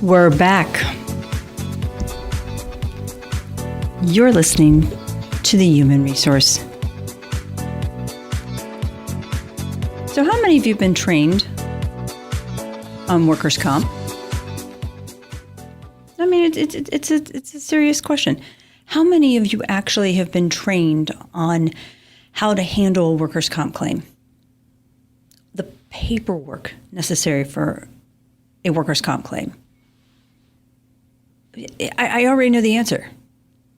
We're back. You're listening to the Human Resource. So how many of you have been trained on workers' comp? I mean, it's a serious question. How many of you actually have been trained on how to handle a workers' comp claim? The paperwork necessary for a workers' comp claim. I already know the answer.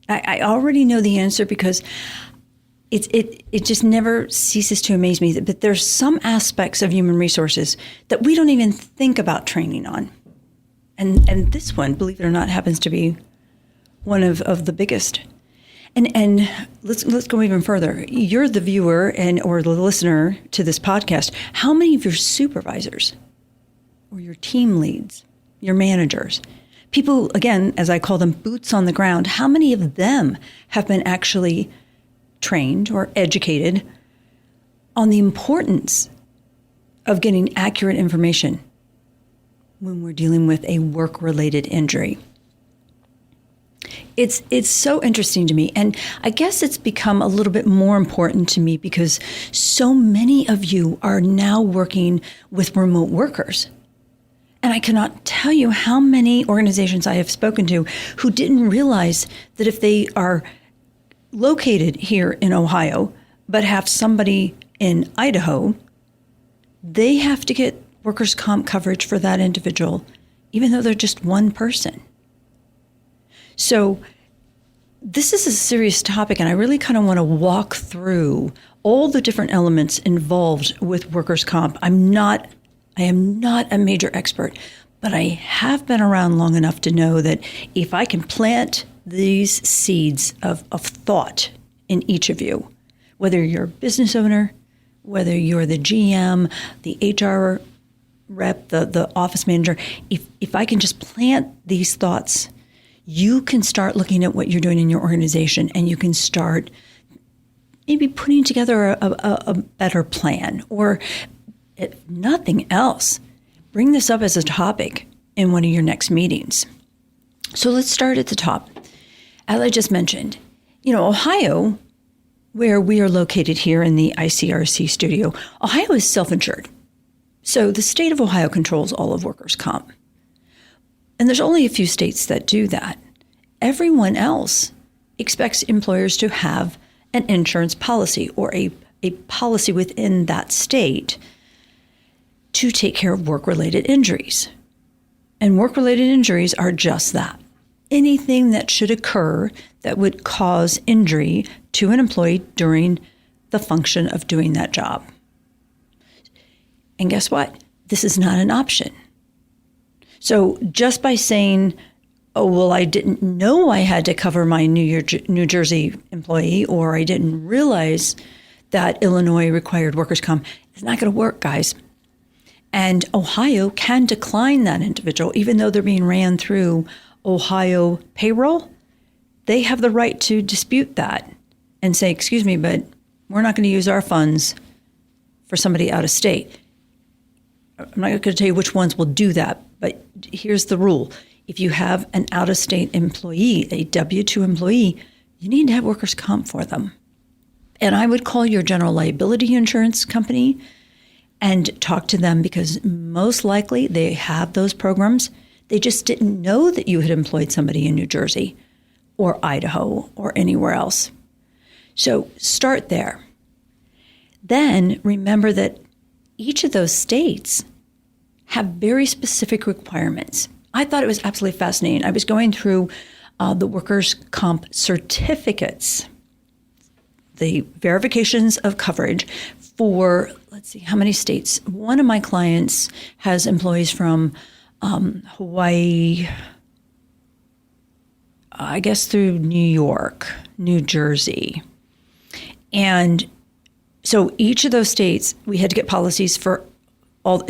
I already know the answer because it just never ceases to amaze me that there's some aspects of human resources that we don't even think about training on. And this one, believe it or not, happens to be one of the biggest. And let's go even further. You're the viewer or the listener to this podcast. How many of your supervisors or your team leads, your managers, people, again, as I call them, boots on the ground, how many of them have been actually trained or educated on the importance of getting accurate information when we're dealing with a work-related injury? It's so interesting to me, and I guess it's become a little bit more important to me because so many of you are now working with remote workers. And I cannot tell you how many organizations I have spoken to who didn't realize that if they are located here in Ohio, but have somebody in Idaho, they have to get workers' comp coverage for that individual, even though they're just one person. So this is a serious topic, and I really kind of want to walk through all the different elements involved with workers' comp. I am not a major expert, but I have been around long enough to know that if I can plant these seeds of thought in each of you, whether you're a business owner, whether you're the GM, the HR rep, the office manager, if I can just plant these thoughts, you can start looking at what you're doing in your organization and you can start maybe putting together a better plan, or if nothing else, bring this up as a topic in one of your next meetings. So let's start at the top. As I just mentioned, Ohio, where we are located here in the ICRC studio, Ohio is self-insured. So the state of Ohio controls all of workers' comp. And there's only a few states that do that. Everyone else expects employers to have an insurance policy or a policy within that state to take care of work-related injuries. And work-related injuries are just that. Anything that should occur that would cause injury to an employee during the function of doing that job. And guess what? This is not an option. So just by saying, oh, well, I didn't know I had to cover my New Jersey employee, or I didn't realize that Illinois required workers' comp, it's not going to work, guys. And Ohio can decline that individual, even though they're being ran through Ohio payroll. They have the right to dispute that and say, excuse me, but we're not going to use our funds for somebody out of state. I'm not going to tell you which ones will do that, but here's the rule. If you have an out-of-state employee, a W-2 employee, you need to have workers' comp for them. And I would call your general liability insurance company and talk to them, because most likely they have those programs. They just didn't know that you had employed somebody in New Jersey or Idaho or anywhere else. So start there. Then remember that each of those states have very specific requirements. I thought it was absolutely fascinating. I was going through the workers' comp certificates, the verifications of coverage for, let's see, how many states? One of my clients has employees from Hawaii, I guess through New York, New Jersey. And so each of those states, we had to get policies for all,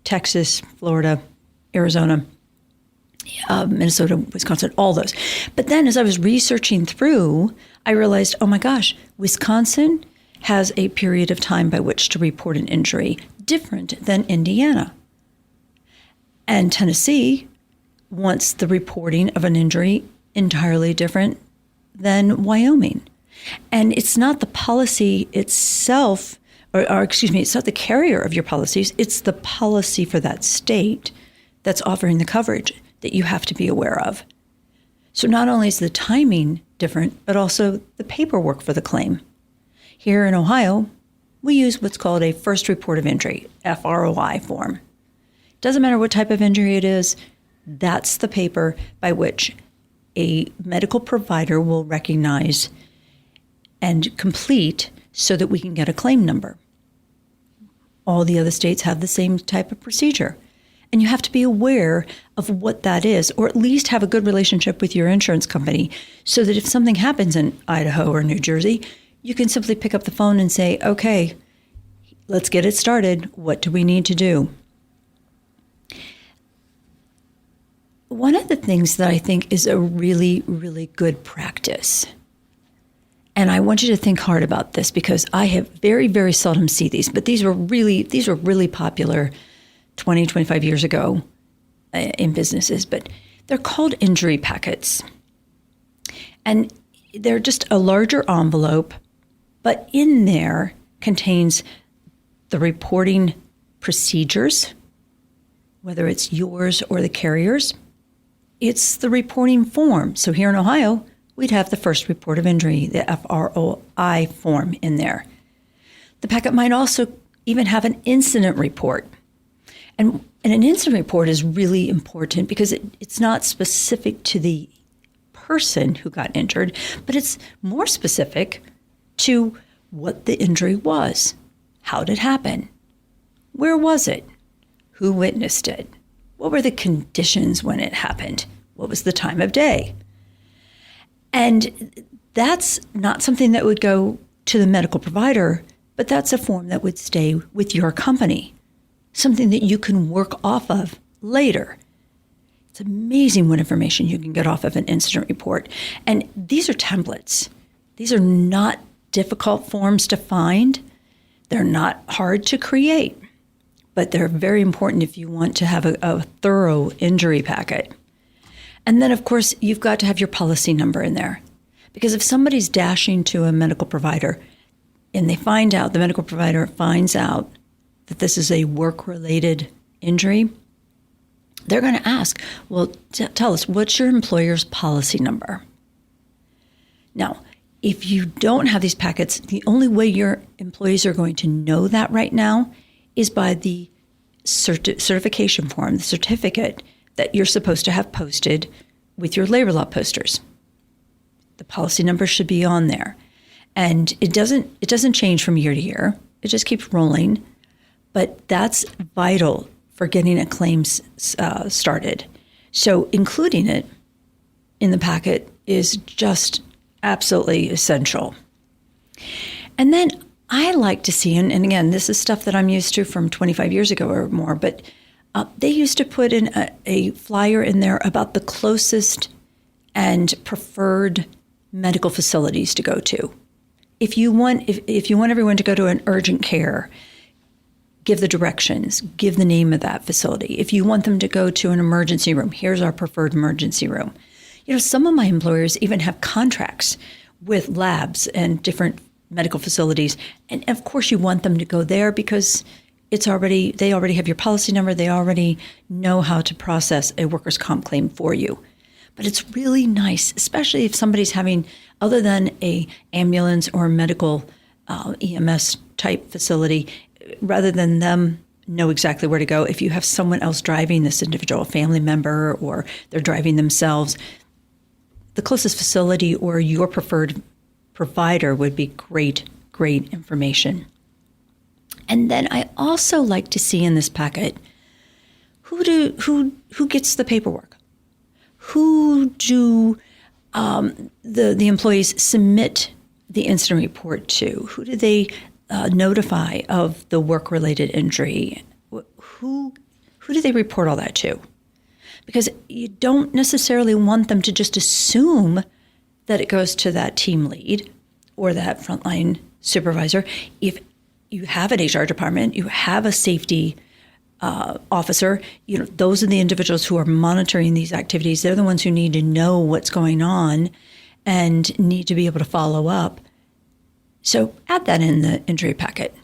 Texas, Florida, Arizona, Minnesota, Wisconsin, all those. But then as I was researching through, I realized, oh my gosh, Wisconsin has a period of time by which to report an injury different than Indiana. And Tennessee wants the reporting of an injury entirely different than Wyoming. And it's not the policy itself, or excuse me, it's not the carrier of your policies, it's the policy for that state that's offering the coverage that you have to be aware of. So not only is the timing different, but also the paperwork for the claim. Here in Ohio, we use what's called a first report of injury, FROI form. Doesn't matter what type of injury it is, that's the paper by which a medical provider will recognize and complete so that we can get a claim number. All the other states have the same type of procedure. And you have to be aware of what that is, or at least have a good relationship with your insurance company so that if something happens in Idaho or New Jersey, you can simply pick up the phone and say, okay, let's get it started. What do we need to do? One of the things that I think is a really, really good practice, and I want you to think hard about this because I have very, very seldom see these, but these were really popular 20, 25 years ago in businesses, but they're called injury packets. And they're just a larger envelope, but in there contains the reporting procedures, whether it's yours or the carrier's. It's the reporting form. So here in Ohio, we'd have the first report of injury, the FROI form in there. The packet might also even have an incident report. And an incident report is really important because it's not specific to the person who got injured, but it's more specific to what the injury was. How did it happen? Where was it? Who witnessed it? What were the conditions when it happened? What was the time of day? And that's not something that would go to the medical provider, but that's a form that would stay with your company, something that you can work off of later. It's amazing what information you can get off of an incident report. And these are templates. These are not difficult forms to find. They're not hard to create, but they're very important if you want to have a thorough injury packet. And then, of course, you've got to have your policy number in there. Because if somebody's dashing to a medical provider and the medical provider finds out that this is a work-related injury, they're going to ask, well, tell us, what's your employer's policy number? Now, if you don't have these packets, the only way your employees are going to know that right now is by the certification form, the certificate that you're supposed to have posted with your labor law posters. The policy number should be on there. And it doesn't change from year to year. It just keeps rolling. But that's vital for getting a claim started. So including it in the packet is just absolutely essential. And then I like to see, and again, this is stuff that I'm used to from 25 years ago or more, but they used to put in a flyer in there about the closest and preferred medical facilities to go to. If you want everyone to go to an urgent care, give the directions, give the name of that facility. If you want them to go to an emergency room, here's our preferred emergency room. You know, some of my employers even have contracts with labs and different medical facilities. And of course you want them to go there because they already have your policy number. They already know how to process a workers' comp claim for you. But it's really nice, especially if somebody's having, other than a ambulance or medical EMS type facility, rather than them know exactly where to go, if you have someone else driving this individual, a family member, or they're driving themselves, the closest facility or your preferred provider would be great information. And then I also like to see in this packet who gets the paperwork. Who do the employees submit the incident report to? Who do they notify of the work-related injury? Who do they report all that to? Because you don't necessarily want them to just assume that it goes to that team lead or that frontline supervisor. If you have an HR department, you have a safety officer, those are the individuals who are monitoring these activities. They're the ones who need to know what's going on and need to be able to follow up. So add that in the injury packet.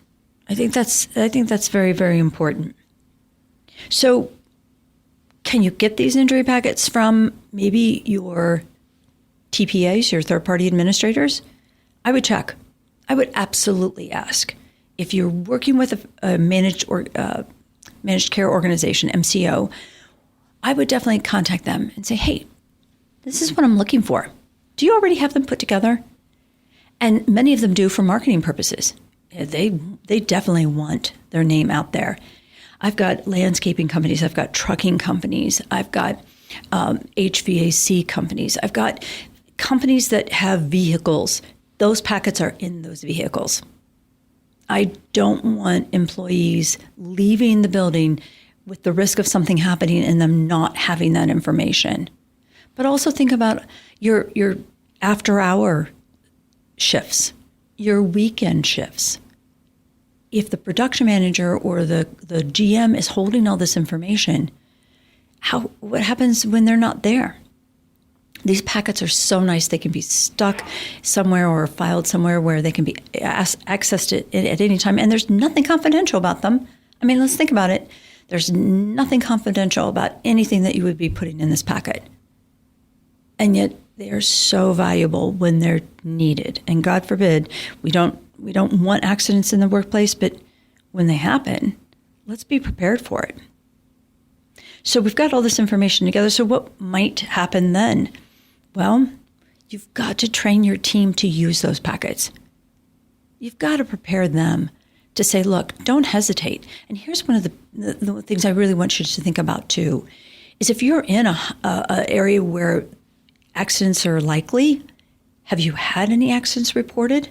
I think that's very, very important. So can you get these injury packets from maybe your TPAs, your third-party administrators? I would check. I would absolutely ask. If you're working with a managed care organization, MCO, I would definitely contact them and say, hey, this is what I'm looking for. Do you already have them put together? And many of them do for marketing purposes. They definitely want their name out there. I've got landscaping companies. I've got trucking companies. I've got HVAC companies. I've got companies that have vehicles. Those packets are in those vehicles. I don't want employees leaving the building with the risk of something happening and them not having that information. But also think about your after-hour shifts, your weekend shifts. If the production manager or the GM is holding all this information, what happens when they're not there? These packets are so nice. They can be stuck somewhere or filed somewhere where they can be accessed at any time. And there's nothing confidential about them. I mean, let's think about it. There's nothing confidential about anything that you would be putting in this packet. And yet they are so valuable when they're needed. And God forbid, we don't want accidents in the workplace, but when they happen, let's be prepared for it. So we've got all this information together. So what might happen then? Well, you've got to train your team to use those packets. You've got to prepare them to say, look, don't hesitate. And here's one of the things I really want you to think about too, is if you're in a area where accidents are likely, have you had any accidents reported?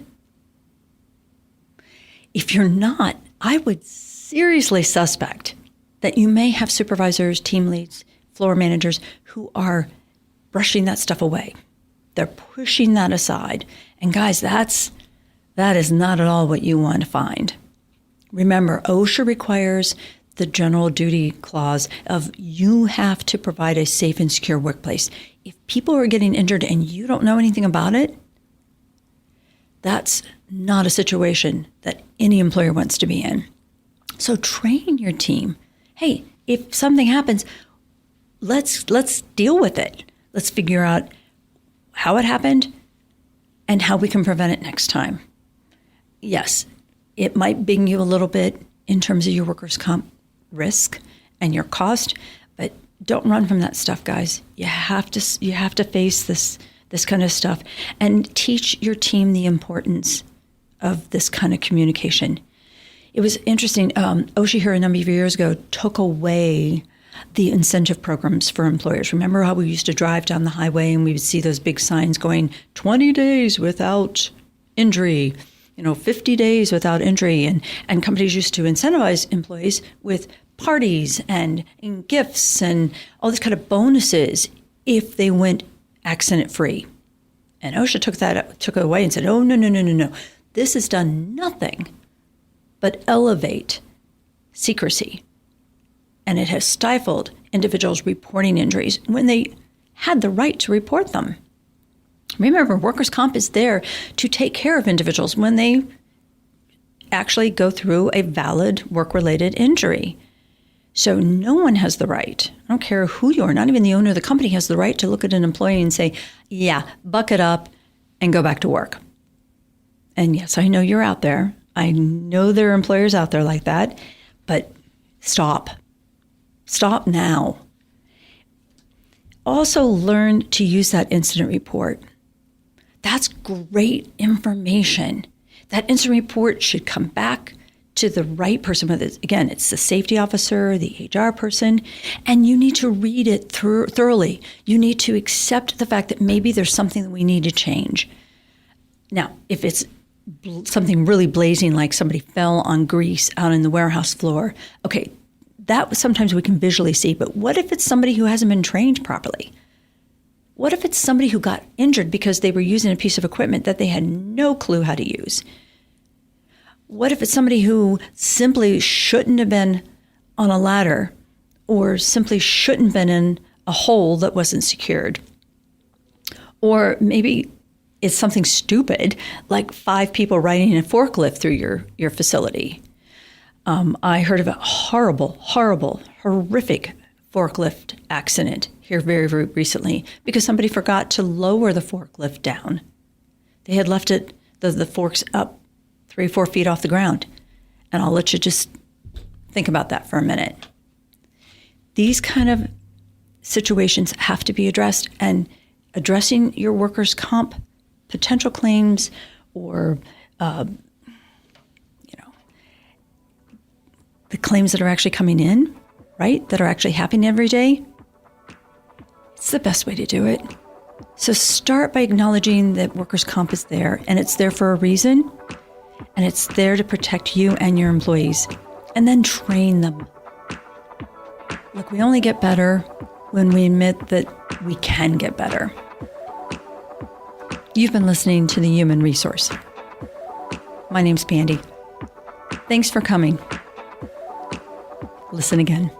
If you're not, I would seriously suspect that you may have supervisors, team leads, floor managers who are brushing that stuff away. They're pushing that aside. And guys, that is not at all what you want to find. Remember, OSHA requires the general duty clause of you have to provide a safe and secure workplace. If people are getting injured and you don't know anything about it, that's not a situation that any employer wants to be in. So train your team. Hey, if something happens, let's deal with it. Let's figure out how it happened and how we can prevent it next time. Yes, it might bing you a little bit in terms of your workers' comp risk and your cost, but don't run from that stuff, guys. You have to face this kind of stuff and teach your team the importance of this kind of communication. It was interesting. OSHA here a number of years ago took away the incentive programs for employers. Remember how we used to drive down the highway and we would see those big signs going 20 days without injury, 50 days without injury. And companies used to incentivize employees with parties and gifts and all these kind of bonuses if they went accident free. And OSHA took it away and said, oh, no. This has done nothing but elevate secrecy. And it has stifled individuals reporting injuries when they had the right to report them. Remember, workers' comp is there to take care of individuals when they actually go through a valid work-related injury. So no one has the right, I don't care who you are, not even the owner of the company has the right to look at an employee and say, yeah, buck it up and go back to work. And yes, I know you're out there. I know there are employers out there like that, but stop. Stop now. Also learn to use that incident report. That's great information. That incident report should come back to the right person, whether it's the safety officer, the HR person, and you need to read it thoroughly. You need to accept the fact that maybe there's something that we need to change. Now, if it's something really blazing, like somebody fell on grease out in the warehouse floor, okay, that sometimes we can visually see, but what if it's somebody who hasn't been trained properly? What if it's somebody who got injured because they were using a piece of equipment that they had no clue how to use? What if it's somebody who simply shouldn't have been on a ladder or simply shouldn't have been in a hole that wasn't secured. Or maybe it's something stupid, like 5 people riding a forklift through your facility. I heard of a horrible, horrific forklift accident here very, very recently because somebody forgot to lower the forklift down. They had left it, the forks up 3 or 4 feet off the ground. And I'll let you just think about that for a minute. These kind of situations have to be addressed, and addressing your workers' comp potential claims or the claims that are actually coming in, right, that are actually happening every day, it's the best way to do it. So start by acknowledging that workers' comp is there, and it's there for a reason, and it's there to protect you and your employees, and then train them. Look, we only get better when we admit that we can get better. You've been listening to The Human Resource. My name's Pandy. Thanks for coming. Listen again.